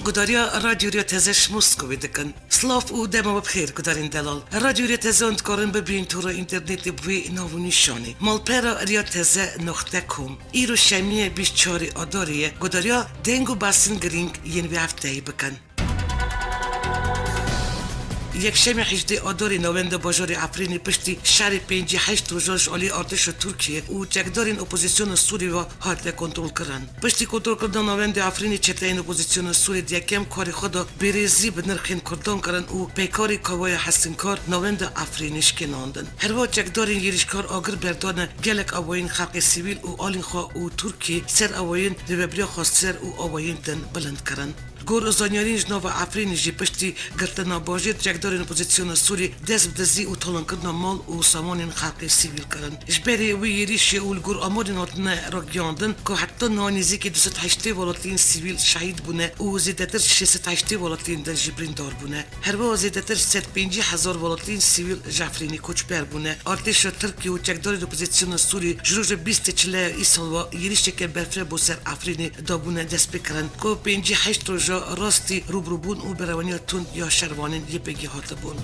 گداریا رادیو تزش مسکوی دکن سلاف او دما بخیر گدارین دلال رادیو تزاند کارن ببین تو را اینترنت بوی ناونیشانی مالپرا ریا تزه نقطه کم ایرو شمیه 24 آداریه گداریا دنگو باسن گرینگ ین وی هفته بکن یک شمی 18 آداری نوند باجار افرینی پشتی شهر 58 روزش علی ارتش ترکیه و جگدارین اپوزیسیون سوری و حالت کنترل کردن پشتی کنترل کردن نوند افرینی چتین اپوزیسیون سوری دیگم کاری خود بریزی به نرخین کردن کردن و پیکاری کوای حسنکار نوند افرینیش کناندن هر وقت جگدارین یریشکار آگر بردان گلک اوین خلق سیویل و آلین خواه و ترکی سر اوین ریبریا خواستر و اوین دن بلند کردن گور زانیارین جناب افرینی جی پشتی گرتنا باجید جگدارین اپوزیسیون سوری دست بدزی و طولان کردن مال و سامانین خلق سیویل کردن اجبری وی یریشی و الگور آمارین هاتنه را گیاندن که حتی نانیزی که 280 ولاتین سیویل شهید بونه و زیدتر 680 ولاتین در جبرین دار بونه هر با زیدتر 150,000 ولاتین سیویل جعفرینی کوچبر بونه ارتش ترکی و جگدارین اپوزیسیون سوری جروج 24 ایسال و یریشی که برفره بو سر افرینی دابونه دست بکرن که 58 روز راستی روبروبون و بروانی تون یا شروانین یه بگی هاته بون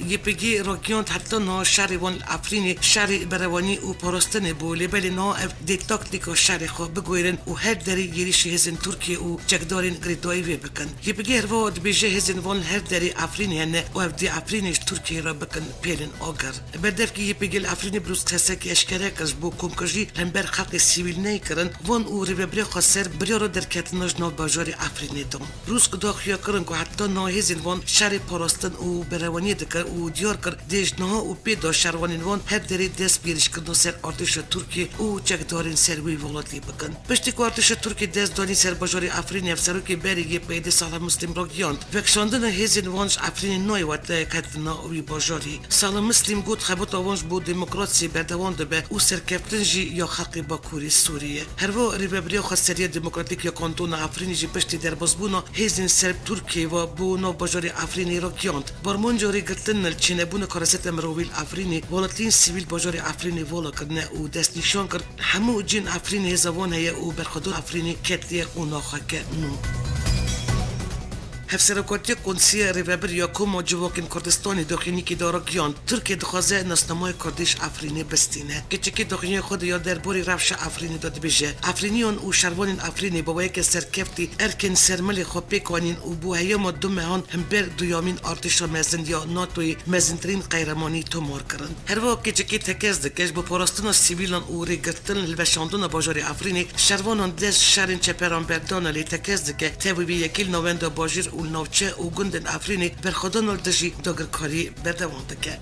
یه بگی راگیاند حتی نا شهروان افرینی شهر بروانی و پاراستن بولی بلی نا دی تاکتیک شهر خواه بگویرن و هر دری یریش هزین ترکیه و جگدارین گریدایی وی بکن یه بگی هر واد بیجه هزین وان هر دری افرینی هنه و اف دی افرینیش ترکیه را بکن پیلن آگر بردف که یه بگی افرینی بروز تسه که اشکره کش بو کمکجی هم بر خلق سیویل نی کرن وان او ریبری خسر بریارو در کتناج نو باجار افرینی دم روز کدا خیا کرن که حتی نا هزین وان شهر پاراستن و بروانی دکر و دیار کرد دیجنها و پیدا شروانین وان هر دری دست بیرش کردن سر ارتش ترکی و جگدارین سروی ولاتی بکن پشتی که ارتش ترکی دست دانی سر باجار افرینی افسرو که بریگی پیدا سال مسلم را گیاند وکشاندن هزین وانش افرینی نوی وات کتنا وی باجاری سال مسلم گود خبت وانش بود دموکراسی بردوان دبه او سرکفتن جی یا خلق باکوری سوریه هر و ریبری خاصری دموکراتیک یا کانتون افرینی جی پشتی در بازبونا هزین سرب ترکی و بونا باجار افرینی را گیاند برمونجاری گرتن چینه بونه کارست مرویل افرینی ولاتین سیویل باجار افرینی ولا کردنه و دست نشان کرد همو جن افرینی زبان هیا و برخدور افرینی کتیه و ناخک نو هفسرکاتی کنسیه ریبر یا کوم جواکین کردستانی داخلی که داره گیاند ترکیه دخوازه نسنمای کردش افرینی بستینه که چکی داخلی خود یا درباری رفش افرینی داد بیشه افرینیون و شروانین افرینی با یک سرکفتی ارکن سرملی خوب پیکوانین و بو هیا مدوم هان هم بر دویامین ارتش مزند یا ناتوی مزندرین قهرمانی تومار کردن هر وقت که چکی تکز دکش با پاراستن سیویلان و ریگرتن لبشاندن باجار افرینی شروانان دست شرین چپران بردان لی تکز دکه توی یکیل نوند باجر و نوچه و گندن افرینی برخدان الدجی داگرکاری بردوان دکه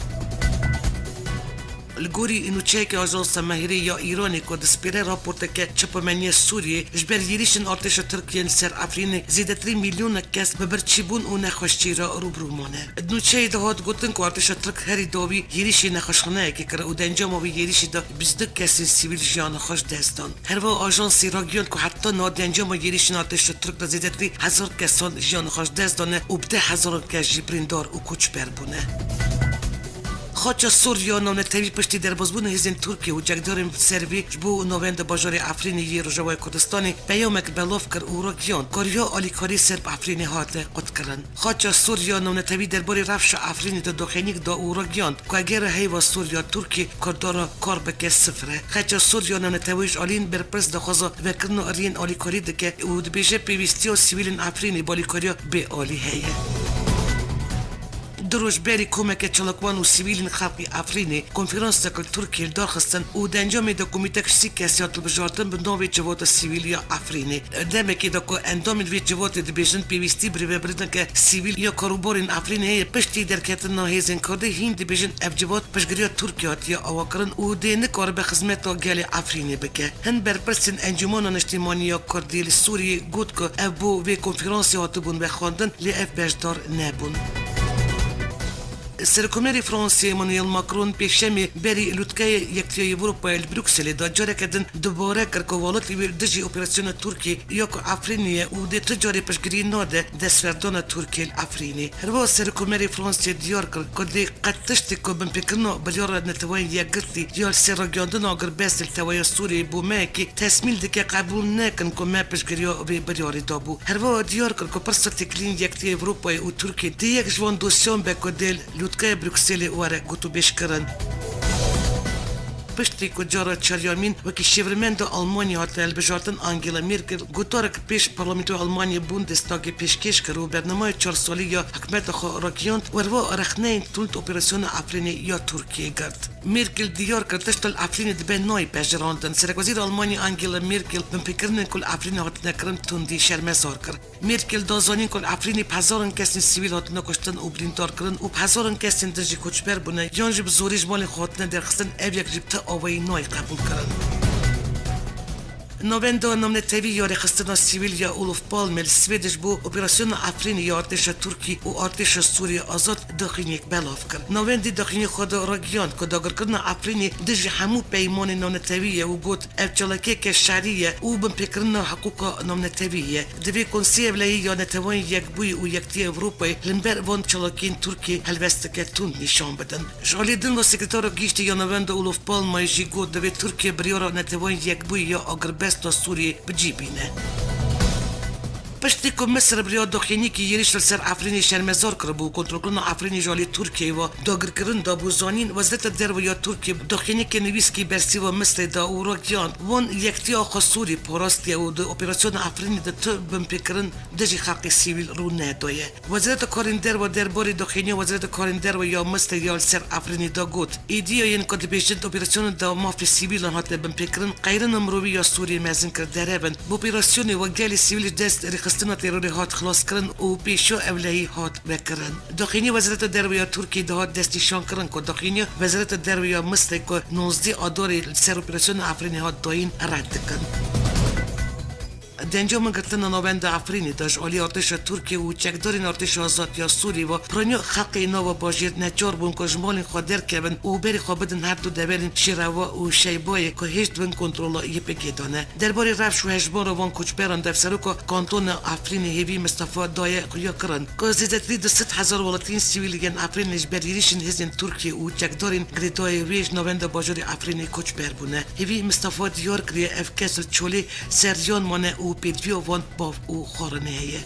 الگوری اینو چه که آژانس ماهری یا ایرانی که دسپیره راپورت که چپمنی سوریه جبر یریشن ارتش ترکیه سر افرین زیده 3 میلیون کس ببرچیبون و نخوشتی را روبرو مانه اینو چه دهات گفتن که ارتش ترک هری داوی یریشی نخوشخانه که کرد و دنجام و یریشی دا 22 کس سیویل جان خوش دستان هر و آژانس راگیون که حتی نادنجام و یریشن ارتش ترک دا زیده 3000 کسان جان خوش دستانه و 10,000 کس جبریندار و کوچبر بونه خاچا سوریا نام نتوی پشتی در بازبون هزین ترکیه و جگداریم سروی بو نوند باجار افرینی یه روژوای کردستانی پیامک بلاف کر او را گیان کاریا آلیکاری سرب افرینی هاته قد کرن خاچا سوریا نام نتوی درباره رفش افرینی دا داخلینیک دا او را گیان که اگر هیوا سوریا ترکی کردارا کار بکه صفره خاچا سوریا نام نتویش آلین برپرس دا خوزا وکرنو ارین آلیکاری دکه او دبیجه پیوستی و سیویلین افرینی بالیکاریا به آلی هیه دروش بری کمک چلاکوان و سیویلین خلقی افرینی کنفرانس دکل ترکیه دار خستن و دنجام دا کمیتک سیکی سیاتل بجارتن به نوی جوات سیویل یا افرینی دمکی دا که اندام دوی جوات دبیجن پیوستی بری بردن که سیویل یا کاروبارین افرینی هی پشتی درکتن ناهیزن کرده هین دبیجن اف جوات پشگریا ترکیه هاتیا آواکرن و دینه کار به خدمت گل افرینی بکه هن برپرسن انجمان اجتماعی یا کردیل سوریه گود که اف بو وی کنفرانسی هاتبون بخواندن لی اف بجدار نبون سرکومری فرانسه مانویل ماکرون پیشمی بری لوتکه یکتیای اروپا بروکسل دا جاره کردن دوباره کرکوالات دجی اپراسیون ترکی یا که افرینیه و ده تجاری پشگیری ناده دستوردان ترکی افرینی. هروا سرکومری فرانسه دیار کرد که دی قطشتی که بمپیکرنا بلیار نتوان یگرتی یا سرگاندن آگر بسل توای سوری بومه که تصمیل دیگه قبول نکن که ما پشگیری بلیاری دابو. هروا دیار کرد که پرسا تکلین یکتی اروپا و ترکی دی یک جوان دوسیون به که دل لوتکه بروکسل واره گوتو بیش کرن. پشتی که جارا چریامین وکی شیورمند آلمانیا هات البجارتن آنگلا میرکل گوتارک پیش پارلمانتو آلمانیا بوندستاگ پیشکش کرد و برنامه 4 سالی یا حکمت خو راکیاند وروا رخنه تولت اپراسیون افرینی یا ترکیه گرد. میرکل دیار کرد تشتل افرینی دبن نای پجراندن. سرکوزیر آلمانیا آنگلا میرکل بمپیکرن کل افرینی هات نکرن تندی شرمسار کرد. میرکل دازانین کل افرینی پزارن کسین سیویل هات نکشتن و برینتار کردن و پزارن کسین درجی کوچبر بونه یانج بزوریج مال خاطن درخستن اویک جبت آوای نای قبول کردن. نویندا نمونه تیوی یا رخستنا سیویل یا اولوف پالمل سویدش بو اپراسیون افرین یا ارتش ترکی و ارتش سوریه آزاد داخل یک بلاف کرد. نویندی داخل خود راگیاند که داگر کردن افرین دژ همو پیمان نمونه تیویه و گوت افجالکی که شهریه و بمپیکرن حقوق نمونه تیویه. دوی کنسی ولایی یا نتوان یک بوی و یکتی اروپای لنبر وان چلاکین ترکی هلوستکه تند نشان بدن. جالیدن و سکرتار گیشت یا نویندا اولوف پالمای جی گوت دوی ترکیه بریارا نتوان یک بوی یا آگر تا سوریه بجیبینه. پشتی که مصر بریا داخلی که یریش سر افرینی شرمزار کرد و کنترل کردن افرینی جالی ترکیه و داگر کردن دابو زانین وزارت درو یا ترکیه داخلی که نویس کی برسی و مصر دا و راگیان وان یکتی آخا سوری پاراستی و دو اپراسیون افرینی دا تو بمپیکرن دجی خلق سیویل رو ندایه. وزارت کارین درو درباری داخلی وزارت کارین درو یا مصر یا سر افرینی دا گفت ایدیا این کد بیشتر اپراسیون دا مافی سیویل هات بمپیکرن غیر نمروی یا سوری مزین کرد دربن اپراسیون و گلی سیویل دست خستنا تروری هات خلاص کردن و پیشو اولهی هات بکردن. داخلی وزارت دربیا ترکی دهات دستیشان کردن که داخلی وزارت دربیا مصر که 19 آداری سر اپراسیون افرینی هات داین رد کردن. دنجا من گرتن نویندا افرینی داشت علی ارتش ترکی و چکدارین ارتش آزاد یا سوری و پرانیا حق اینا و باجیر نچار بون که جمالین خادر کردن و بری خوابدن هر دو دبرین شیروا و شیبای که هیچ بن کنترل یپکی دانه. درباره رفش و هجبان وان کوچبران دفترو که کانتون افرینی هیوی مصطفی دای قیا کردن که زیادتری 200,000 ولاتین سیویلیان افرینیش بریریشن هزین ترکی و چکدارین گریدای ویج نویندا باجیر افرینی کوچبر بونه. هیوی مصطفی دیار کری افکسل چولی سریان مانه و پیدویو وان باف او خارنهیه.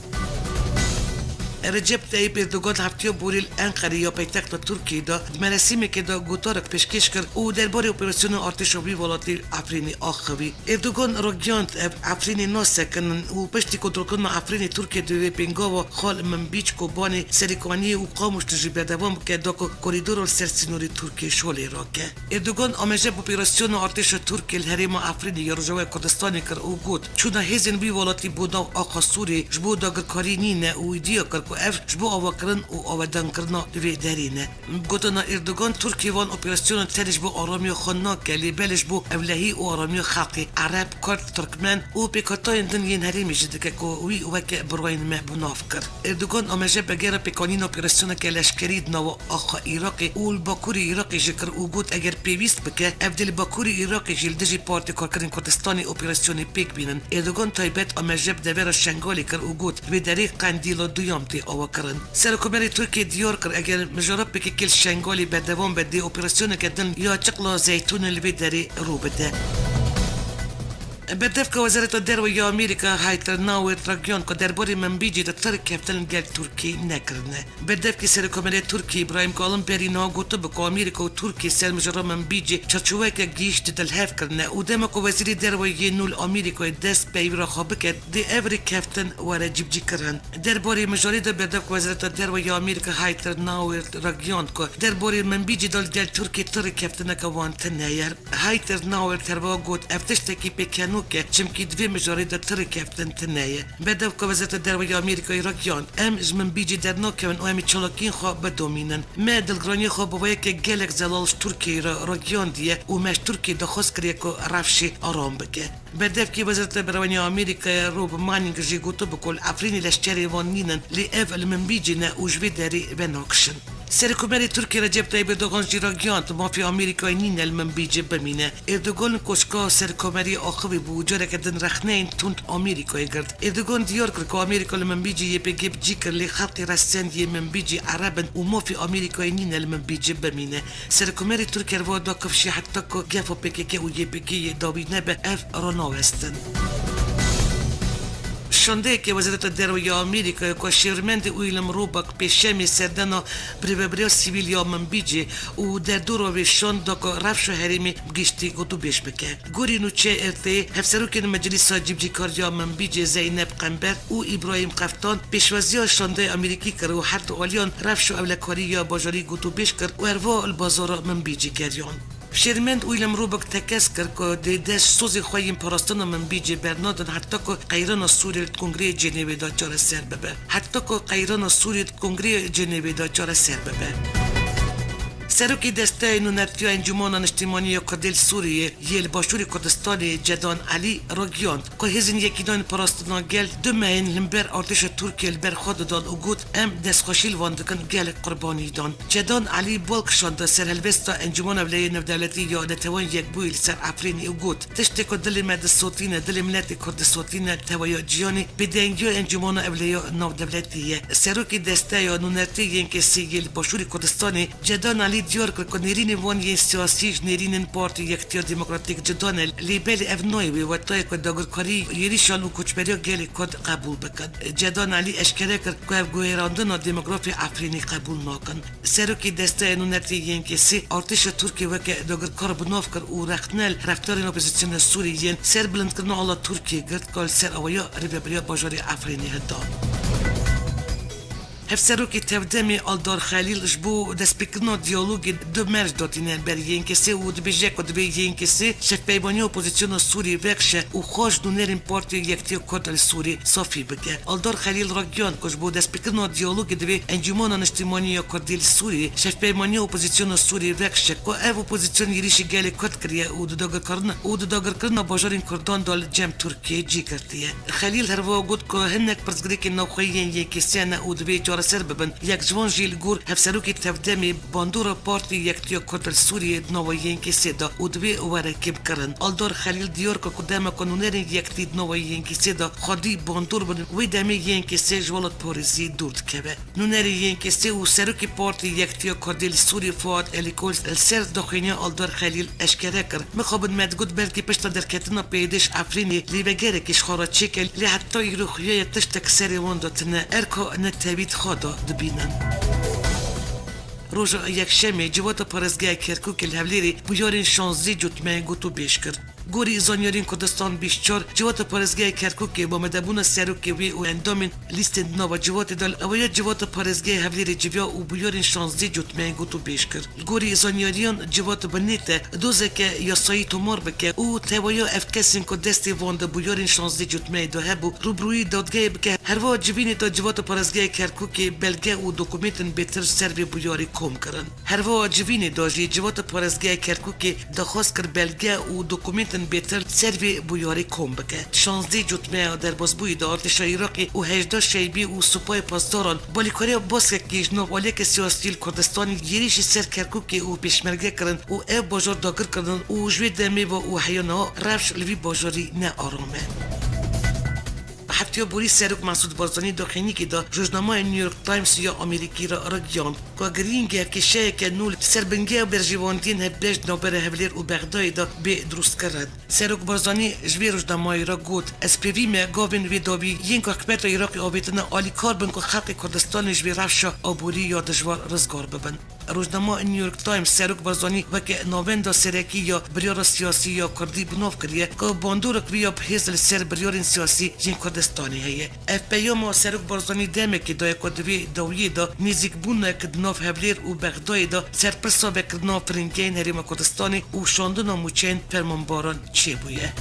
رجب طیب اردوغان هفتیو بوریل انقره یا پایتخت ترکیه دا مراسمی که دا گوتارک پیشکش کرد او درباره اپراسیون ارتشی ولاتیل افرینی آخوی. اردوغان راگیاند افرینی ناسکنن و پشتی کنترل کردن افرینی ترکیه دوی پنگا و خال منبیچ کوبانی سریکانی و قاموش تجربه دوام که دا کوریدور سرسینوری ترکیه شولی راکه. اردوغان آمجه اپراسیون ارتش ترکیه الهریم افرینی یا رجوع کردستانی کرد او گفت چون هزین بی ولاتی بودا آخا سوری جبو داگر کاری نینه و ایدیا کرد و اف جبو آوکرن و آودن کرنا دوی درینه. گوتنا اردوغان ترکیه وان اپراسیون تلش بو آرامی خنا کلی بلش بو اولهی و آرامی خلقی عرب کرد ترکمن و پیکاتای دن ین هریمی جده که وی وک بروین مبناف کرد. اردوغان آمجه بگیر پیکانین اپراسیون که لشکرید نو آخا ایراقی و الباکوری ایراقی جکر و گوت اگر پیویست بکه افدل باکوری ایراقی جلدجی پارتی کارکردن کردستانی اپراسیون پیک بینن. اردوغان تایبت آمجه بدور شنگالی کرد و گوت به دریق قندیل دویامتی آوکرن. سرکومری ترکیه دیار کرد اگر مجرب بکی کل شنگالی به دوام بده اپراسیون کردن یا چقلا زیتون الوی داری رو بده. بدف که وزارت درو یا امریکا هایتر ناویر راگیان که درباره منبیجی در ترک هفتن گل ترکی نکرنه. بدف که سرکومری ترکی ابراهیم کالم بری نا گوته بکو امریکا و ترکی سر مجرد منبیجی چرچوه که گیشت دل هف کرنه و دم که وزیری درو یه نول امریکا دست به ایورا خواب کرد دی اوری کفتن واره جیبجی کرن. درباره مجرد بدف که وزارت درو یا امریکا هایتر ناویر راگیان که درباره منبیجی دل گل ترکی ترک هفتن که وانتن نیار هایتر ناویر تروا گوت افتشت کی بکنو که چمکی دوی مجاری در ترک هفتن تنهیه. بدو که وزارت درو امریکای راگیان ام جمن بیجی در ناکون و امی چلاکین خواه بدومینن. ما دلگرانی خواه بوایی که گلک زلالش ترکی راگیان دیه و مش ترکی دخواست کریه که رفشی آرام بگه. بدو که وزارت بروانی امریکای روب مانینگ جی گوتو بکل افرینی لشکری وان نینن لی اول من بیجی نه اوجوی داری و ناکشن. سرکومری ترکیه رجب طیب اردوغان جیرا گیاند مافی آمریکای نین المنبیج بمینه اردوغان کشکا سرکومری آخوی بو جاره که دن رخنین تند آمریکای گرد اردوغان دیار کرد که آمریکا المنبیج یه بگیب جیکر لی خلق رسند یه منبیج عربن و مافی آمریکای نین المنبیج بمینه سرکومری ترکیه رو دا کفشی حتی که گفو پکیکه و یه بگی داوی نبه اف راناوستن شنده که وزارت دروی آمریکا که شیرمند ویلم روباک پیشمی سردن بریبریا سیویل یا منبیجی و در دور شنده که رفش هریمی گشتی گتو بیش بکه گوری نوچه ارته هفسروکین مجلس جیبجی کاریا منبیجی زینب قنبر و ابراهیم قفتان پیشوازی شنده امریکی کرد و حتی آلیان رفش اولکاری یا باجاری گتو بیش کرد و اروا البازار منبیجی گریان شیرمند ویلم روباک تکس کرد که دست سوزی خواهیم پاراستان منبیجی برنادن حتی که قیران سوری کنگره جنیوی دا چار سر ببه حتی که قیران سوری کنگره جنیوی دا چار سر ببه سروکی دسته نونرتیو انجمن اجتماعی کردل سوریه یل باشوری کردستان جدان علی راگیاند که هزین یکیدان پاراستان گل دمین لمبر ارتش ترکیه لبر خود دان و گود ام دستخوشیل واندکن گل قربانی دان جدان علی بولک شاند سر هلوستا انجمن اولیه نودولتی یا نتوان یک بویل سر افرینی و گود تشتی که دل مد صوتین دل ملت کرد صوتین تویا جیانی بدنگیو انجمن اولیه نودولتیه سروکی دسته نونرتی ینکه سیگل باشوری کردستان جدان علی دیار که نیرین وان یه سیاسی نیرین پارتی یکتیار دموکراتیک جدان لیبل افنوی و تای که داغرکاری یریشان و کوچبری گلی کد قبول بکن جدان علی اشکره کرد که گویراندن دموگرافی افرینی قبول نکن سروکی دسته نونتی ینکه سی ارتش ترکیه و که داغرکار بناف کرد و رختنل رفتار اپوزیسیون سوریه سر بلند کردن الله ترکیه گرد کال سر اویا ریبریا باجاری افرینی هدان هفسروکی تفدمی آلدار خلیل جبو دست بکرنا دیالوگ دو مرج داتینن بر ینکسی و دبیجه که دبی ینکسی شف پیبانی اپوزیسیون سوری وکشه و خوش دونرین پارتی یکتی کردل سوری صافی بگه آلدار خلیل راگیان که جبو دست بکرنا دیالوگ دبی انجمن اجتماعی کردل سوری شف پیبانی اپوزیسیون سوری وکشه که اف اپوزیسیون یریشی گلی کرد کریه و داگر کرنا باجارین کردان دال جم ترکیه جی کردیه خلیل هر وقت که هنک پرزگری که نوخیین ینکسی نه و دبی سر ببن یک جوان جیل گور هفسروکی تفدمی باندور پارتی یکتیا کردل سوریه نوایین که سیدا و دوی ورکیب کرن آلدار خلیل دیار که کدام کنونرین یکتی نوایین که سیدا خودی باندور بن وی دمی ین که سی جوالت پاریزی دورد که نونری که سی و سروکی پارتی یکتیا کردل سوری فواد الیکول السر دخینی آلدار خلیل اشکره کرد میخوابن مدگود بلکی پشت در کتنا پیدش افرینی لیبگره کش خورا چکل لی حتی یروخیه تشتک سری وانداتنه ارکا نتوید خود دبینن روز یک شمی جوات پارزگاه کرکوک الهولیری بیارین شانزی جتمه گوتو بیش کرد گوری زانیارین کردستان بیشتر جوات پارزگاه کرکوک با مدبون سروکی وی و اندامین لیست نو جوات دال اویا جوات پارزگاه هولیری جویا و بیارین شانزی جتمه گوتو بیش کرد گوری زانیاریان جوات بنیته دوزه که یاسایی تومار بکه او تویا افکسین که دستی واند بیارین شانزی جتمه دو هبو روبروی دادگاه بکه هر وا جوینی تا جوات پارزگاه کرکوک بلگه و دکومنتن بهتر سروی بیاری کم کردن هر وا جوینی داجی جوات پارزگاه کرکوک دخواست کرد بلگه و دکومنتن بهتر سروی بیاری کم بکه 16 جتمه در بازبوی ارتش عراقی و 18 شیبی و سپاه پاسداران بالیکاری باز کیش نو والیک سیاسی کردستان گیریش سر کرکوک و پیشمرگه کردن و ای باجار داگر کردن و جوی دمی و حیانا رفش لوی باجاری نه آرامه هفته بوری سروک مسعود بارزانی داخلی که دا روزنامه نیویورک تایمز یا آمریکی را گیاند که گرینگه که شیء که نول سربنگی و برجواندین هبلش نوبر هولیر و بغداد دا به درست کرد سروک بارزانی جوی روزنامه را گفت اسپیوی مگاوین وی داوی ین که حکومت عراقی آبیتنا عالی کار بن که خلق کردستان جوی رفش آبوری یا دشوار رزگار ببن روزنامه نیویورک تایمز سروک بارزانی وکه نویندا سرکی یا بریار سیاسی یا کردی بناف کریه که باندور کبیا بهزل سر بریار سیاسی جین کردستانی هیه اف پیام سروک بارزانی دمه که دای کدوی دویه دا نیزیک بونه که دناف هبلیر و بغداد دا سرپرسا بکردنا فرنگین هریم کردستانی و شاندن موچین فرمانباران چی بویه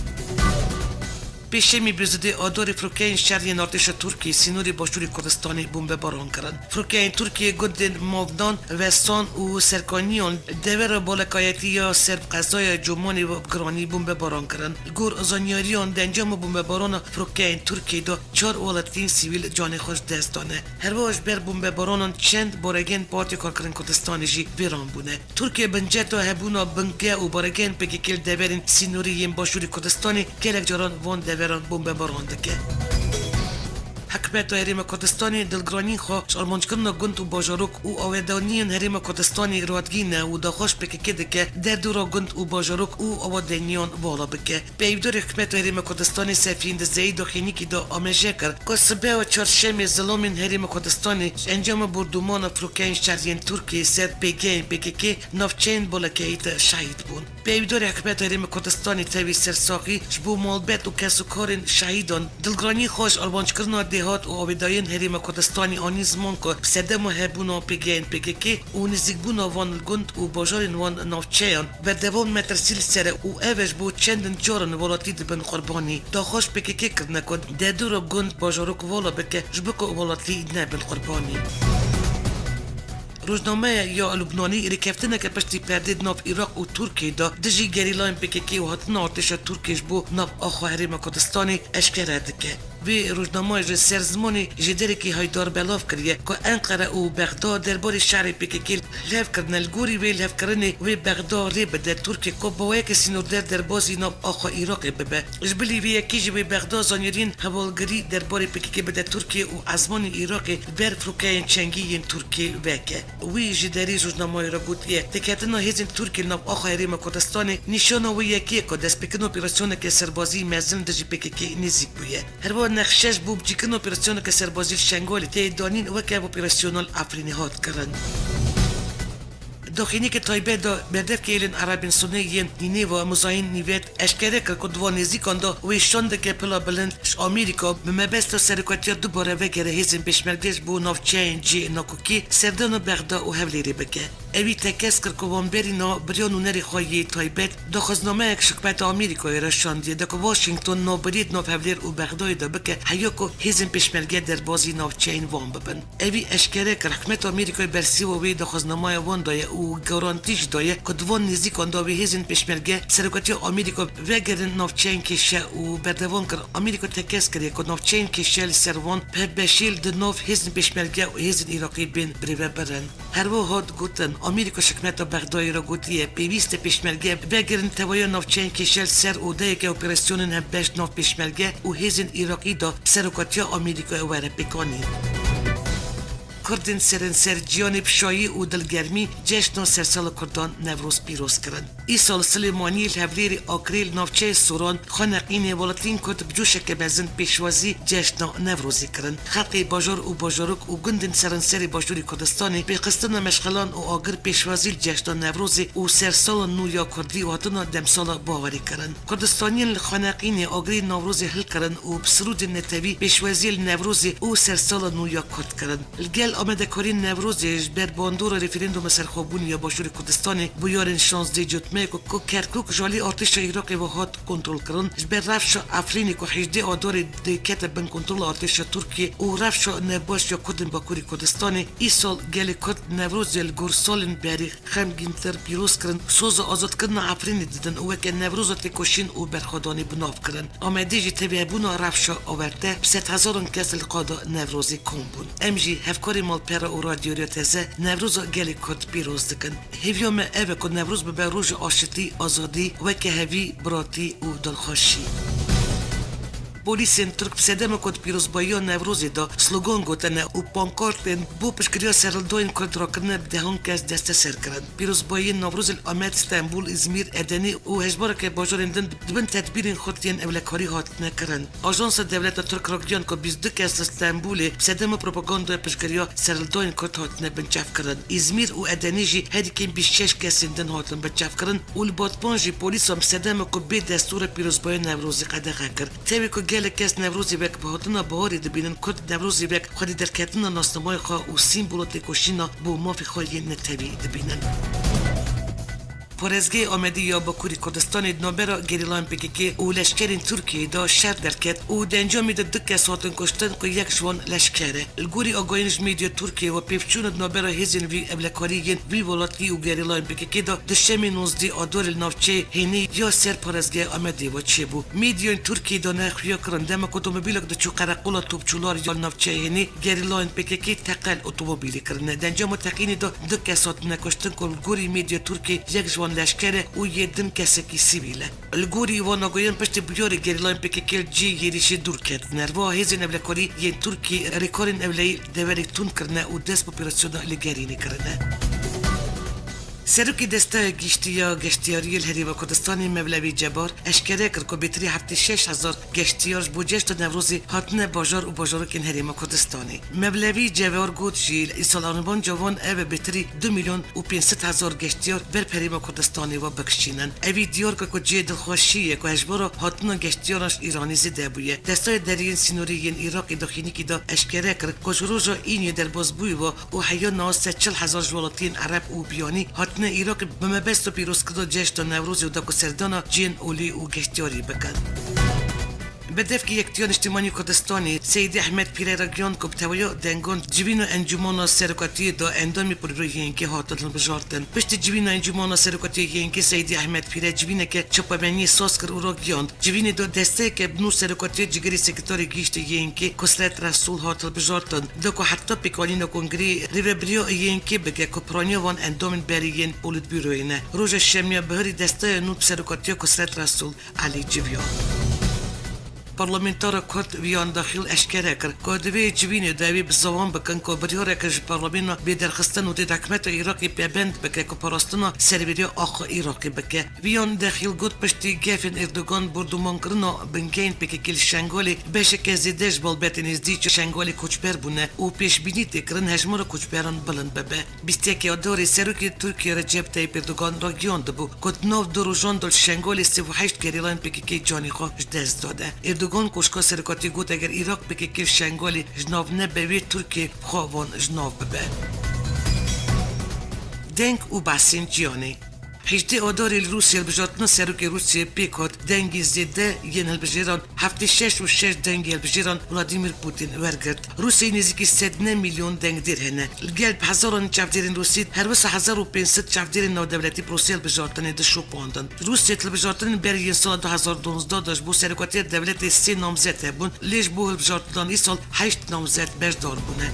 پیشمی بزده آدار فروکین شهری ارتش ترکیه سینوری باشوری کردستانی بمب باران کرد. فروکین ترکیه گد مافدان وستان و سرکانیون دور بالکایتی یا سرب قضای جمانی و گرانی بمب باران کرد. گور زانیاریان دنجام بمب باران فروکین ترکیه دا 4 ولتین سیویل جان خوش دستانه. هر واش بر بمب باران چند بارگین پارتی کارکران کردستانی جی ویران بونه. ترکیه بنجت و هبونا بنگه و بارگین پکیکل دورین سینوری باشوری کردستانی گلک جران وان دوران بمب باران دکه. حکمت هریم کردستانی دلگرانی خو آرمانج کردن گند و باجاروک و آوادانیان هریم کردستانی رادگینه و داخوش بکه که در دورا گند و باجاروک و آوادانیان بالا بکه. بیودار حکمت هریم کردستانی سفین دزایی داخلی که دا آمجه کرد که سبه و چهارشنبه زلامین هریم کردستانی انجام بردومان فروکین شهریان ترکیه سر بکه نافچین بالکیت شهید بون. بیودار حکمت هریم کردستانی توی سرساخی شبو مالبت و کسوکارن شهیدان دلگرانی خوش آرمانج کردن دهات و آبداین هریم کردستانی آنی زمان که سدم و هبونا پگه و نزدیک بونا وان گند و باجارین وان نافچهان و دوام مترسیل سره و اوش بود چندن جارن ولاتی دبن قربانی داخوش پگه کرنه کد ده دور گند باجاروک والا بکه جبک ولاتی نبن قربانی. روزنامه یا لبنانی رکفتنه که پشتی پرده ناف عراق و ترکیه دا دجی گریلاین پککی و هاتن ارتش ترکیش بو ناف آخو هریم کردستانی اشکره دکه. وی روزنامه سرزمانی جدری که هایدار بلاف کریه که انقره و بغداد درباره شهر پککی لف کردن الگوری وی لف کردن وی بغداد ری بده ترکیه که باوی که سینور در بازی ناف آخو عراق ببه. جبلی وی یکی جبی بغداد زانیرین حوالگری درباره پککی بده ترکیه و ازمان عراق بر فروکین چنگی ترکیه وکه. وی جدری روزنامه را گویه تکتنا هزین ترکیه ناف آخو هریم کردستانی نشانه وی یکی که دست پکن اپراسیون که سربازی مزن دجی پککی نزدیک بوده. هر نخشش بوب جیکن اپراسیون که سربازی شنگالی تی دانین و که اپراسیونال افرینی هات کرن. داخلی که تایبه دا بردف که ایلن عربین سنه نینه و مزاین نیوید اشکره که کدوان نزیکان دا ویشتانده که پلا بلند آمریکا به مبست سرکاتیا دوباره وگره هزین پشمردش بو نافچین جی ناکوکی سردان بغدا و هولیری بکه. اوی تکس کر که وانبرینا بریان و نری خواهی تایبت دا خزنامه اک شکبت آمریکای رشاندیه دا که واشنگتون نابرید ناف هولیر و بغدای دا بکه حیا که هزین پشمرگه در بازی نافچین وان ببن. اوی اشکره که حکمت آمریکای برسی و وی دا خزنامه وان دایه و گارانتیش دایه که دوان نزیکان دا وی هزین پشمرگه سرکاتی آمریکا وگرن نافچین کشه و بردوان کر آمریکا تکس کریه که نافچین کشه سروان پر بشیل د ناف هزین پشمرگه و هزین عراقی بین بریوه برن. هر وقت گوتن آمریکا شکمت بغدای را گوتیه پیوست پشمرگه وگرن توای نافچین کشل سر و ده که اپراسیونن هم بشت ناف پشمرگه و هزین عراقی دا سرکاتی آمریکا وره بکانی. کردن سر جیان بشایی و دلگرمی جشن سرسال کردان نوروز پیروز کرد. ای سال سلیمانی الهولیری آکریل نافچه سوران خانقین ولاتین کرد بجوش که بزن پیشوازی جشن نوروزی کرد. خلق باجار و باجاروک و گندن سر باجوری کردستانی به قصدن مشغلان و آگر پیشوازی جشن نوروزی و سرسال نویا کردی و هاتنا دمسال باوری کرد. کردستانیان خانقین آگری نوروزی حل کرد و بسرود نتوی پیشوازی نوروزی و سرسال نویا کرد کرد. الگل آمده کارین نوروزش بر باندور رفرندوم سرخوابون یا باشور کردستانی بیارن 16 جتمه که کرکوک جالی ارتش عراق و هات کنترل کردن بر رفش افرینی که 18 آدار دکت بن کنترل ارتش ترکیه و رفش نباش یا کردن باکوری کردستانی ای سال گل کرد نوروز الگورسالن بری خمگینتر پیروز کردن سوز آزاد کردن افرینی دیدن و که نوروز تکوشین و برخوادانی بناف کردن آمده جی تبعبون رفش آورده 100,000 کس القادا نوروزی کن بون امجی هفکاری مال پر و رادیو تزه نوروز گلی کد پیروز دکن هیویوم اوه کد نوروز به روز آشتی آزادی و که هوی براتی و دلخوشی. پلیسین ترک سدم کد پیروزبایی نوروزی دا سلوگان گوتنه و پانکارتن بو پشکریا سرلدوین کد را کرنه دهان کس دست سر کرد. پیروزبایی نوروز آمد استانبول ازمیر ادنی و هجباره که باجارندن دبن تدبیرین خودتین اولکاری هات نکرن. آژانس دولت ترک راگدیان که 22 کس استانبول سدم پروپاگاندا پشکریا سرلدوین کد هات نبنچاف کرد. ازمیر و ادنی جی هدی کن 26 کس اندن هاتن بنچاف کرد و البادپانجی پلیس هم سدم کد به دستور پیروزبایی نوروزی قدغه کرد. تبی که کس نوروزی بک به هاتنا بهاری دبینن کد نوروزی بک خودی در کتنا ناسنمای خواه و سیمبولات کشینا بو مافی خواهی نتوی دبینن. پرزگی آمدی یا با کوری کردستان نوبرا گریلان پککی و لشکرین ترکیه دا شر درکت و دنجا میده دکه ساتن کشتن که یک جوان لشکره الگوری آگاینش میدیا ترکیه و پیفچون نوبرا هزین وی ابلکاریین وی ولاتی و گریلان پککی دا دشمی 19 آدور نافچه هنی یا سر پرزگی آمدی و چه بو میدیا ترکیه دا نخویا کرن دم اتومبیلک دا چو قرقولا توپچولار یا نافچه هنی گریلان پککی تقل اتومبیلی کرنه دنجا متقینی دا دکه ساتن کشتن که الگوری میدیا ترکیه یک جوان لشکره و یدن کسکی سیویله الگوری و ناگویان پشت بیار گریلان پککی جی یریش دور کرد نروا هزین ابلکاری ین ترکیه ریکارین اولی دوری تون کرنه و دست اپراسیون لگرینی کرنه سروکی دسته گشتیاری الهریب کردستانی مولوی جبار اشکره کرد که بیتری هفته 6000 گشتیارش بوجشت نوروزی هاتنه باجار و باجارکین هریم کردستانی مولوی جبار گفت جیل ایسالانبان جوان او بیتری 2,500,000 گشتیار بر پریم کردستانی و بکشینن اوی دیار که جه دلخوشیه که هجبارا هاتنه گشتیارش ایرانی زده بویه دستای درین سینوری عراق داخلی که دا اشکره کرد که جروجا اینی در باز بوی و حیا ناسه 40,000 جوالاتین عرب و بیانی هاتنه عراق بمبست و پیروز کرد جشن نوروز و داکو سردانا جین اولی و گشتیاری بکن بدف که یکتیان اجتماعی کردستانی سید احمد پیره رگیان که بتویا دنگان جوین و انجمانا سرکاتی دا اندامی پر روی اینکه هاتن بجارتن پشت جوین و انجمانا سرکاتی اینکه سید احمد پیره جوینه که چپامنی ساز کر او رگیان جوین دا دسته که بنو سرکاتی جگری سکرتاری گیشت اینکه کسرت رسول هاتن بجارتن داکو حتی پیکالین کنگری ریوبریو اینکه بگه کپرانیا وان اندامن بریین پولیت بیروینه روز شمیه بهری دسته نوب سرکاتی کسرت رسول علی جویا پارلمانتار کرد ویان داخل اشکره کرد که دوی جوین دوی بزوان بکن که بریاره که پارلمان بیدرخستن و دید حکمت عراقی پیبند بکه که پاراستنا سرویری آخ عراقی بکه ویان داخل گود پشتی گفن اردوگان بردومان کرنا بنگین بکه کل شنگالی بشه که زیدش بالبت نزدی چه شنگالی کچبر بونه و پیش بینی تکرن هجمار کچبران بلند ببه بیسته که اداری سروکی ترکیه رجب تایپ اردوگان را گیان دبو کد نو دروژان دل شنگالی 38 گریلان بکه که جانی خواه دست داده اردوگان کوشکا سرکاتی گفت اگر عراق بگه که شنگالی جناب نبوی ترکیه خواهان جناب ببه دنگ و بحثین جیانی 18 آدار روسیه البجارتنا سروک روسیه پیکات دنگی زیده ین البجیران 76 دنگی البجیران ولادیمیر پوتین ورگرد روسیه نزدیکی 100 میلیون دنگ دیر هنه الگل هزاران چفدیرین روسیه هر وس 1500 چفدیرین نو دولتی پروسیه البجارتنی دشو پاندن روسیه البجارتنی بر سال 2012 داشت بو سرکاتی دولت 3 نامزد بون لیش بو البجارتنی سال 8 نامزد بردار بونه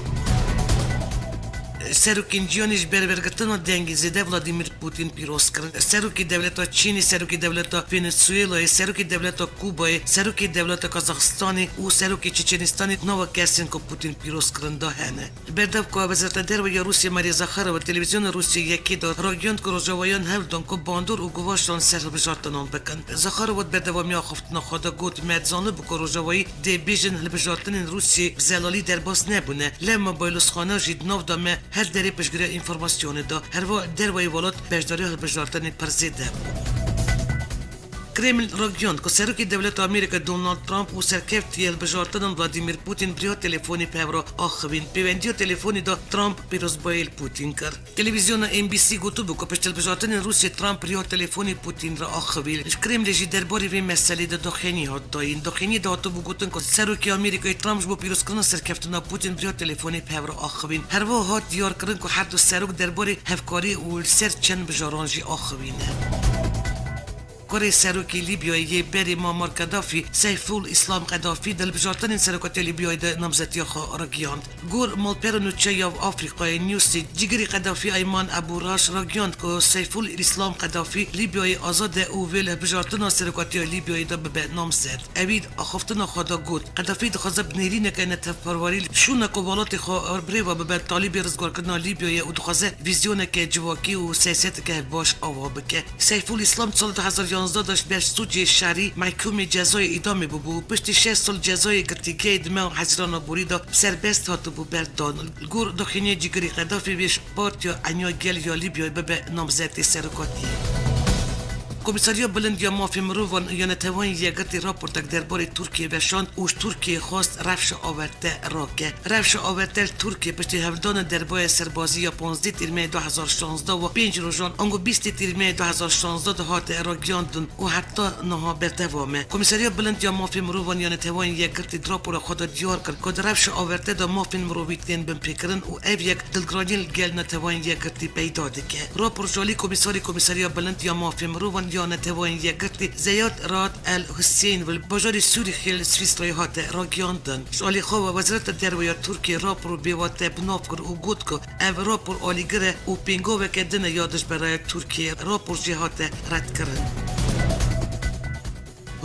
سروکین جیانیش برگرتن دنگی زده ولادیمیر پوتین پیروز کرد سروکی دولت چینی سروکی دولت ونزوئلا سروکی دولت کوبا سروکی دولت کازاخستانی و سروکی چچنستانی نو کسین که پوتین پیروز کردن دهنه برداب که وزارت درباره روسیه ماریا زاخارova تلویزیون روسیه یکی داد راگیان که روزوایان هفدان که باندور و گواشتان سر بجارتنان بکن زاخارova بردوامی آخفتن خدا گوت مدزانه بکن روزوایی دی بیژن بجارتن روسیه زلالی در باس نبونه لما بایلوس خانه جید نو دامه هر دری پشگیری اینفورماسیون دا هر و در وی ولات بجداری بجارتن پرزیده کرمل راگیان که سروکی دولت آمریکا دونالد ترامپ و سرکفتی البجارتن ولادیمیر پوتین بریا تلفونی پیورا آخوین پیوندی تلفونی دا ترامپ پیروز بایل پوتین کرد تلویزیون ام بی سی گوتو بکو پشت البجارتن روسیه ترامپ بریا تلفونی پوتین را آخوین کرمل جی درباری وی مسئله دا داخلی هات داین داخلی دا تو بگوتن که سروکی آمریکای ترامپ بو پیروز کردن سرکفتنا پوتین بریا تلفونی پیورا آخوین هر و هات دیار کردن که هر دو سروک درباری هفکاری و سر چند بجارانجی آخوینه کره سروکی لیبیایی بری مامار قدافی سیفول اسلام قدافی دل بجارتن سرکات لیبیایی ده نامزدی خو راگیاند گور مالپر نوچه یا آفریقای نیوسی جگری قدافی ایمان ابو راش راگیاند که سیفول اسلام قدافی لیبیایی آزاد او ویل بجارتن سرکاتی لیبیایی ده به نامزد اوید آخفتن خدا گود قدافی دخوازه بنیرینه که نتفرواری شونه کوالات خو بری و به طالبی رزگار کردن لیبیایی و دخوازه ویزیونه که جواکی و سیاست که باش آوا بکه سیفول اسلام سال 2011 داشت بر سوجی شهری محکوم جزای ادامه بو پشت 6 سال جزای گرتیگه دمه و حزران بوری دا سربست هاتو بو بردان گور دخینی جگری قدافی بیش پارت یا انیا گل یا لیبیا به نامزد سرکاتی کمیساریا بلند یا مافی مروان یا نتوان یگرتی راپورتک درباره ترکیه وشان اوش ترکیه خواست رفش آورده راکه رفش آورده ترکیه پشتی هفدان درباره سربازی یا 15 تیر 2016 و 5 روزان انگو 20 تیر 2016 دهات راگیاندن و حتی نها بردوامه کمیساریا بلند یا مافی مروان یا نتوان یگرتی راپور خود دیار کرد که رفش آورده دا مافی مرویتین بم پیکرن و اف یک دلگرانی گل نتوان یگرتی پیدا دکه راپور جالی کمیساریا بلند یا مافی مروان یا نتوان یگرتی زیاد راد الحسین و بجاری سوری خیل سویسرای هات راگیاندن جالی خواه وزارت درباره ترکیه راپور بیوات بناف کرد و گفت که اف راپور آلیگره و پینگو که دن یادش برای ترکیه راپور جهات رد کردن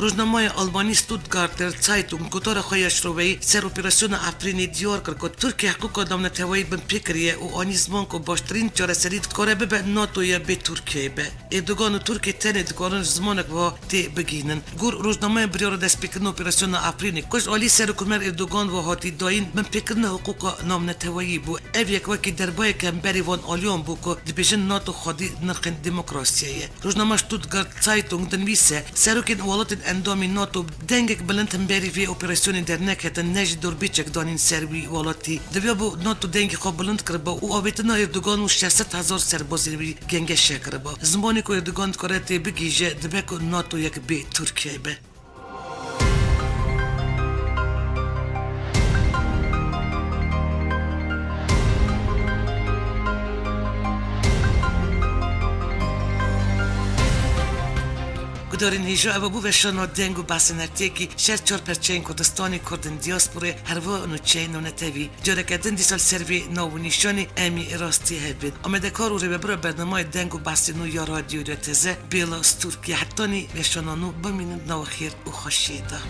روزنامه آلمانی ستوتگارتر زایتونگ گزارش خواهش روی سر اپراسیون آفرینی دیار کرد که ترکیه حقوق آدم نتوانی بن پیکریه و آنی زمان که باشترین چاره سرید کاره به ناتو یا به ترکیه به اردوغان و ترکیه تنید کارن زمان که تی بگینن گور روزنامه بریار دست پیکرن اپراسیون آفرینی کش علی سر حکومت اردوغان و هاتی داین بن پیکرن حقوق نام نتوانی بو اف یک وقتی درباره کم بریوان آلیون بو که دیپیشن ناتو خودی نرخن دموکراسیه روزنامه ستوتگارت زایتونگ دنویسه سرکین ولات اندامی ناتو دنگک بلندن بری وی اپراسیون در نکهتن نج دور بیچک دانین سروی والاتی دویا بو ناتو دنگی خواب بلند کربا و آبیتنا اردوغان و 600,000 سربازی وی گنگش کربا زمانی که اردوغان کرده بگیجه دبکو ناتو یک بی ترکیه به دارین هیجا ابو وشان دنگو باسنرتیکی شر 4% کردستانی کردن دیاسپوره هروا نوچین و نتوی جاره کردن دیسال سروی نو نشانی امی راستی هبید آمده کارو رو ببره برنامه دنگو باسنو یا رادیو تزه بیلاس ترکیه حتانی وشانانو بمینند نو خیر و خوشیده